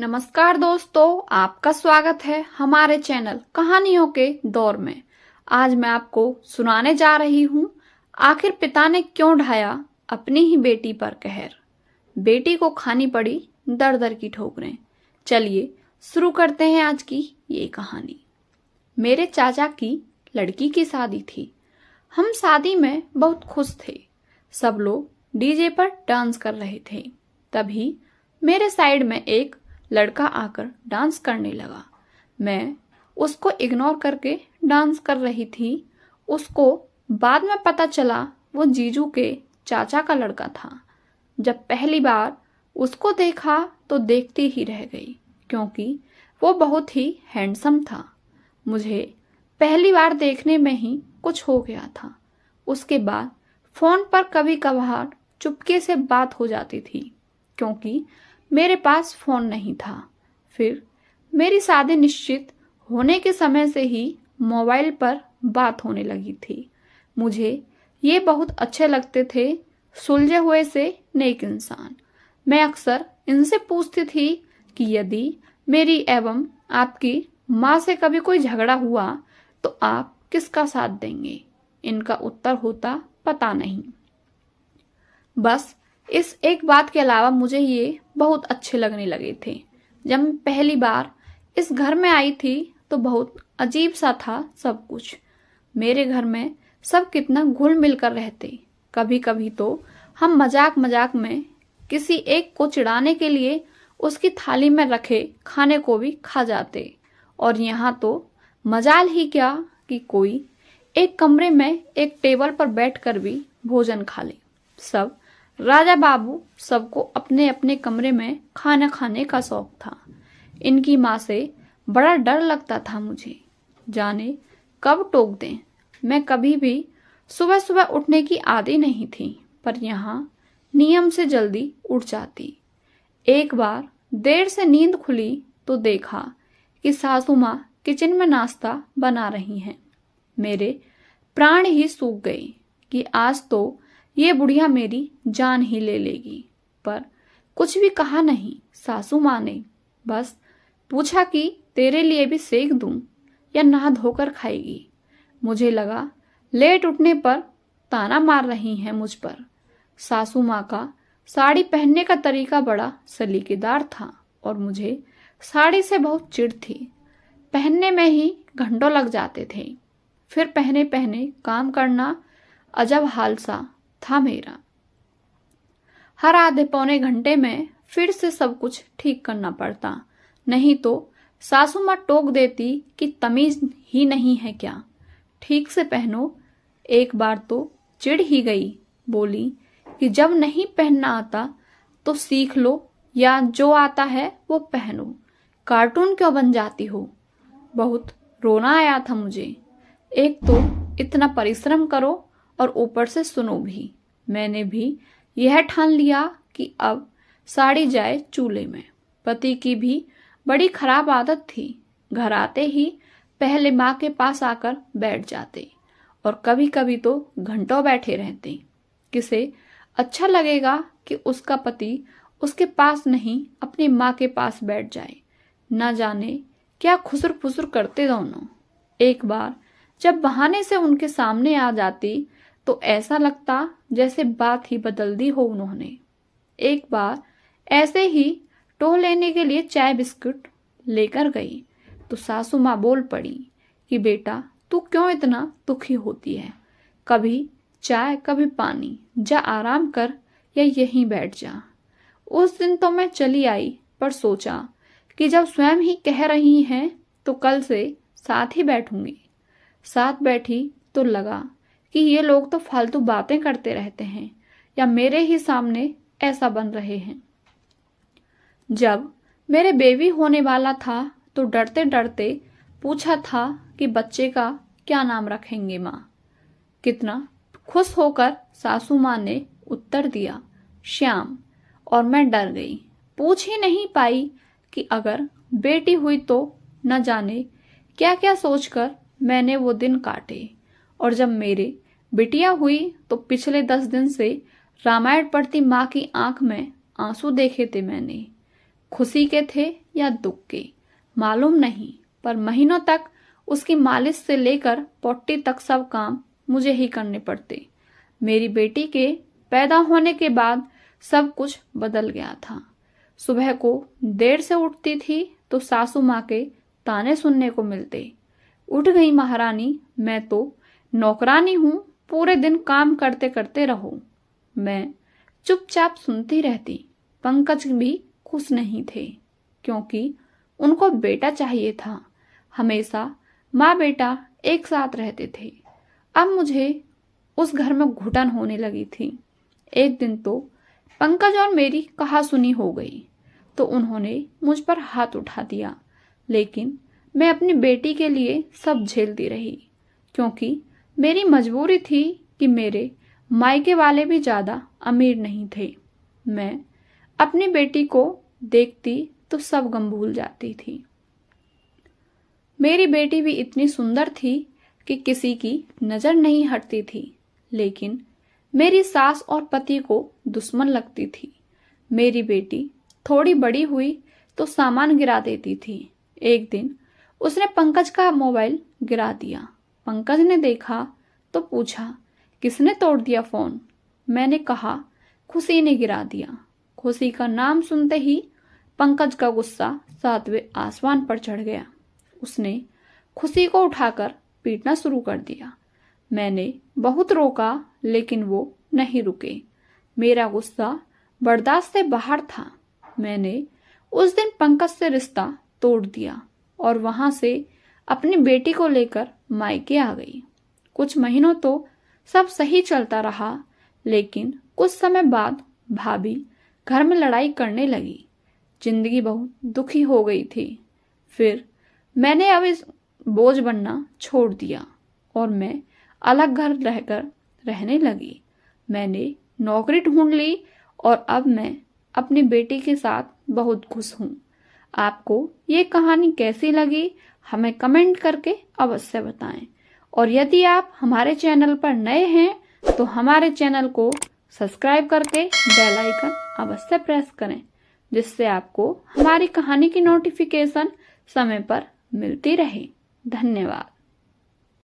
नमस्कार दोस्तों, आपका स्वागत है हमारे चैनल कहानियों के दौर में। आज मैं आपको सुनाने जा रही हूँ आखिर पिता ने क्यों ढाया अपनी ही बेटी पर कहर। बेटी को खानी पड़ी दर दर की ठोकरें। चलिए शुरू करते हैं आज की ये कहानी। मेरे चाचा की लड़की की शादी थी। हम शादी में बहुत खुश थे। सब लोग डीजे पर डांस कर रहे थे। तभी मेरे साइड में एक लड़का आकर डांस करने लगा। मैं उसको इग्नोर करके डांस कर रही थी। उसको बाद में पता चला वो जीजू के चाचा का लड़का था। जब पहली बार उसको देखा तो देखती ही रह गई, क्योंकि वो बहुत ही हैंडसम था। मुझे पहली बार देखने में ही कुछ हो गया था। उसके बाद फोन पर कभी कभार चुपके से बात हो जाती थी, क्योंकि मेरे पास फोन नहीं था। फिर मेरी शादी निश्चित होने के समय से ही मोबाइल पर बात होने लगी थी। मुझे ये बहुत अच्छे लगते थे, सुलझे हुए से नेक इंसान। मैं अक्सर इनसे पूछती थी कि यदि मेरी एवं आपकी माँ से कभी कोई झगड़ा हुआ तो आप किसका साथ देंगे। इनका उत्तर होता पता नहीं। बस इस एक बात के अलावा मुझे ये बहुत अच्छे लगने लगे थे। जब मैं पहली बार इस घर में आई थी तो बहुत अजीब सा था सब कुछ। मेरे घर में सब कितना घुल मिल कर रहते। कभी कभी तो हम मजाक मजाक में किसी एक को चिढ़ाने के लिए उसकी थाली में रखे खाने को भी खा जाते। और यहाँ तो मजाल ही क्या कि कोई एक कमरे में एक टेबल पर बैठकर भी भोजन खा ले। सब राजा बाबू, सबको अपने अपने कमरे में खाना खाने का शौक था। इनकी माँ से बड़ा डर लगता था मुझे, जाने कब टोक दें। मैं कभी भी सुबह सुबह उठने की आदी नहीं थी, पर यहाँ नियम से जल्दी उठ जाती। एक बार देर से नींद खुली तो देखा कि सासू माँ किचन में नाश्ता बना रही हैं। मेरे प्राण ही सूख गए कि आज तो ये बुढ़िया मेरी जान ही ले लेगी। पर कुछ भी कहा नहीं सासू माँ ने। बस पूछा कि तेरे लिए भी सेक दूं या नहा धोकर खाएगी। मुझे लगा लेट उठने पर ताना मार रही हैं मुझ पर। सासू माँ का साड़ी पहनने का तरीका बड़ा सलीकेदार था और मुझे साड़ी से बहुत चिढ़ थी। पहनने में ही घंटों लग जाते थे। फिर पहने पहने काम करना अजब हाल सा था मेरा। हर आधे पौने घंटे में फिर से सब कुछ ठीक करना पड़ता, नहीं तो सासू माँ टोक देती कि तमीज ही नहीं है क्या, ठीक से पहनो। एक बार तो चिढ़ ही गई, बोली कि जब नहीं पहनना आता तो सीख लो या जो आता है वो पहनो, कार्टून क्यों बन जाती हो। बहुत रोना आया था मुझे। एक तो इतना परिश्रम करो और ऊपर से सुनो भी। मैंने भी यह ठान लिया कि अब साड़ी जाए चूल्हे में। पति की भी बड़ी खराब आदत थी। घर आते ही पहले माँ के पास आकर बैठ जाते और कभी कभी तो घंटों बैठे रहते। किसे अच्छा लगेगा कि उसका पति उसके पास नहीं अपनी माँ के पास बैठ जाए। न जाने क्या खुसर फुसर करते दोनों। एक बार जब बहाने से उनके सामने आ जाती तो ऐसा लगता जैसे बात ही बदल दी हो उन्होंने। एक बार ऐसे ही टोह लेने के लिए चाय बिस्कुट लेकर गई तो सासू माँ बोल पड़ी कि बेटा तू क्यों इतना दुखी होती है, कभी चाय कभी पानी, जा आराम कर या यहीं बैठ जा। उस दिन तो मैं चली आई, पर सोचा कि जब स्वयं ही कह रही हैं तो कल से साथ ही बैठूंगी। साथ बैठी तो लगा कि ये लोग तो फालतू बातें करते रहते हैं या मेरे ही सामने ऐसा बन रहे हैं। जब मेरे बेबी होने वाला था तो डरते डरते पूछा था कि बच्चे का क्या नाम रखेंगे माँ। कितना खुश होकर सासू माँ ने उत्तर दिया श्याम, और मैं डर गई। पूछ ही नहीं पाई कि अगर बेटी हुई तो न जाने क्या क्या सोचकर मैंने वो दिन काटे। और जब मेरे बिटिया हुई तो पिछले 10 दिन से रामायण पढ़ती माँ की आंख में आंसू देखे थे मैंने। खुशी के थे या दुख के मालूम नहीं, पर महीनों तक उसकी मालिश से लेकर पॉटी तक सब काम मुझे ही करने पड़ते। मेरी बेटी के पैदा होने के बाद सब कुछ बदल गया था। सुबह को देर से उठती थी तो सासू माँ के ताने सुनने को मिलते, उठ गई महारानी, मैं तो नौकरानी हूं, पूरे दिन काम करते करते रहो। मैं चुपचाप सुनती रहती। पंकज भी खुश नहीं थे क्योंकि उनको बेटा चाहिए था। हमेशा माँ बेटा एक साथ रहते थे। अब मुझे उस घर में घुटन होने लगी थी। एक दिन तो पंकज और मेरी कहासुनी हो गई तो उन्होंने मुझ पर हाथ उठा दिया, लेकिन मैं अपनी बेटी के लिए सब झेलती रही क्योंकि मेरी मजबूरी थी कि मेरे मायके वाले भी ज्यादा अमीर नहीं थे। मैं अपनी बेटी को देखती तो सब गम भूल जाती थी। मेरी बेटी भी इतनी सुंदर थी कि किसी की नजर नहीं हटती थी, लेकिन मेरी सास और पति को दुश्मन लगती थी। मेरी बेटी थोड़ी बड़ी हुई तो सामान गिरा देती थी। एक दिन उसने पंकज का मोबाइल गिरा दिया। पंकज ने देखा तो पूछा, किसने तोड़ दिया फोन? मैंने कहा, खुशी ने गिरा दिया। खुशी का नाम सुनते ही पंकज का गुस्सा 7वें आसमान पर चढ़ गया। उसने खुशी को उठाकर पीटना शुरू कर दिया। मैंने बहुत रोका लेकिन वो नहीं रुके। मेरा गुस्सा बर्दाश्त से बाहर था। मैंने उस दिन पंकज से रिश्ता तोड़ दिया और वहां से अपनी बेटी को लेकर मायके आ गई। कुछ महीनों तो सब सही चलता रहा, लेकिन कुछ समय बाद भाभी घर में लड़ाई करने लगी। जिंदगी बहुत दुखी हो गई थी। फिर मैंने अब इस बोझ बनना छोड़ दिया और मैं अलग घर रहकर रहने लगी। मैंने नौकरी ढूंढ ली और अब मैं अपनी बेटी के साथ बहुत खुश हूँ। आपको ये कहानी कैसी लगी हमें कमेंट करके अवश्य बताएं, और यदि आप हमारे चैनल पर नए हैं तो हमारे चैनल को सब्सक्राइब करके बेल आइकन अवश्य प्रेस करें, जिससे आपको हमारी कहानी की नोटिफिकेशन समय पर मिलती रहे। धन्यवाद।